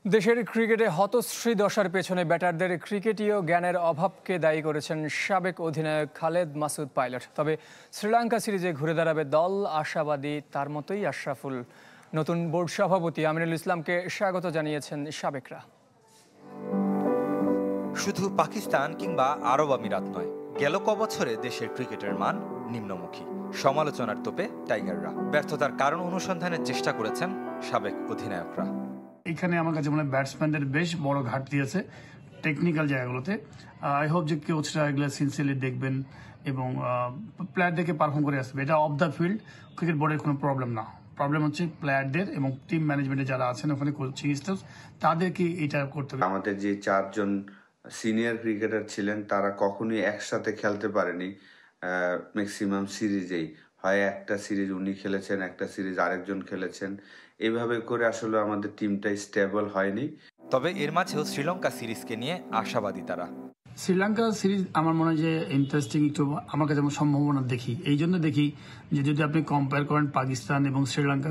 দেশের ক্রিকেটে হতশ্রী দশার পেছনে ব্যাটারদের ক্রিকেটীয় জ্ঞানের অভাবকে দায়ী করেছেন সাবেক অধিনায়ক খালেদ মাসুদ পাইলট। তবে শ্রীলঙ্কা সিরিজে ঘুরে দাঁড়াবে দল, আশাবাদী তার মতোই আশরাফুল। নতুন বোর্ড সভাপতি আমিনুল ইসলামকে স্বাগত জানিয়েছেন সাবেকরা। শুধু পাকিস্তান কিংবা আরব আমিরাত নয়, গেল কবছরে দেশের ক্রিকেটের মান নিম্নমুখী। সমালোচনার তোপে টাইগাররা। ব্যর্থতার কারণ অনুসন্ধানের চেষ্টা করেছেন সাবেক অধিনায়করা। এখানে আমার কাছে মনে হয় ব্যাটসম্যানদের বেশ বড় ঘাটতি আছে টেকনিক্যাল জায়গাগুলোতে। আই হোপ যে কোচরা এগুলো সিনসিয়ারলি দেখবেন এবং প্লেয়ারদেরকে পারফর্ম করে আসবে। এটা অফ দ্য ফিল্ড ক্রিকেট বোর্ডের কোনো প্রবলেম না, প্রবলেম হচ্ছে প্লেয়ারদের এবং টিম ম্যানেজমেন্টে যারা আছেন ওখানে কোচিং স্টাফ, তাদেরকে এটা করতে হবে। আমাদের যে 4 জন সিনিয়র ক্রিকেটার ছিলেন তারা কখনোই একসাথে খেলতে পারেনি। ম্যাক্সিমাম সিরিজেই হয় একটা সিরিজ উনি খেলেছেন, একটা সিরিজ আরেকজন খেলেছেন। এইভাবে করে আসলে আমাদের টিমটাই স্টেবল হয়নি। তবে এর মাঝেও শ্রীলঙ্কা সিরিজকে নিয়ে আশাবাদী তারা। শ্রীলঙ্কা সিরিজ আমার মনে হয় যে ইন্টারেস্টিং, একটু আমার কাছে যেমন সম্ভাবনা দেখি। এই জন্য দেখি যে যদি আপনি কম্পেয়ার করেন পাকিস্তান এবং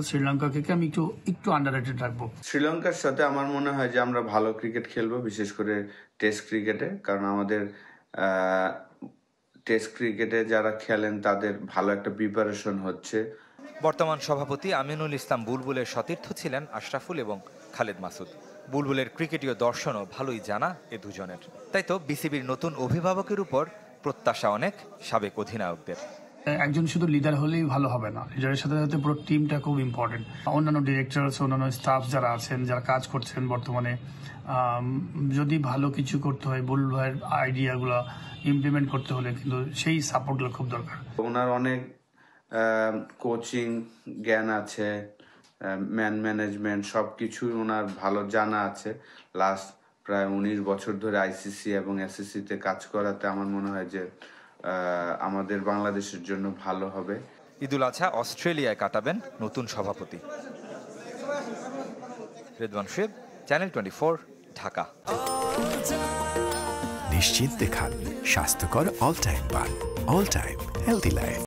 শ্রীলঙ্কাকে আমি একটু আন্ডার রেটেড রাখবো। শ্রীলঙ্কার সাথে আমার মনে হয় যে আমরা ভালো ক্রিকেট খেলবো, বিশেষ করে টেস্ট ক্রিকেটে, কারণ আমাদের টেস্ট ক্রিকেটে যারা খেলেন তাদের ভালো একটা প্রিপারেশন হচ্ছে। বর্তমান সভাপতি আমিনুল ইসলাম বুলবুলের সতীর্থ ছিলেন আশরাফুল এবং খালেদ মাসুদ। বুলবুলের ক্রিকেটীয় দর্শনও ভালোই জানা এ দুজনের। তাই তো বিসিবির নতুন অভিভাবকের উপর প্রত্যাশা অনেক সাবেক অধিনায়কদের। একজন শুধু লিডার হলেই ভালো হবে না, লিডারের সাথে সাথে পুরো টিমটা খুব ইম্পর্টেন্ট। অন্যান্য ডিরেক্টরস, অন্যান্য স্টাফ যারা আছেন, যারা কাজ করছেন বর্তমানে, যদি ভালো কিছু করতে হয়, বুলবুল ভাইয়ের আইডিয়াগুলো ইমপ্লিমেন্ট করতে হলে কিন্তু সেই সাপোর্টগুলো খুব দরকার। ওনার অনেক কোচিং জ্ঞান আছে, ম্যান ম্যানেজমেন্ট সবকিছুই ওনার ভালো জানা আছে। লাস্ট প্রায় 19 বছর ধরে আইসিসি এবং এসএসসিতে কাজ করাতে আমার মনে হয় যে আমাদের বাংলাদেশের জন্য ভালো হবে। ঈদুল আজহা অস্ট্রেলিয়ায় কাটাবেন নতুন সভাপতি। রেদওয়ান শুয়েব, চ্যানেল 24, ঢাকা। নিশ্চিন্তে খান স্বাস্থ্যকর অল টাইম পান, অল টাইম হেলদি লাইফ।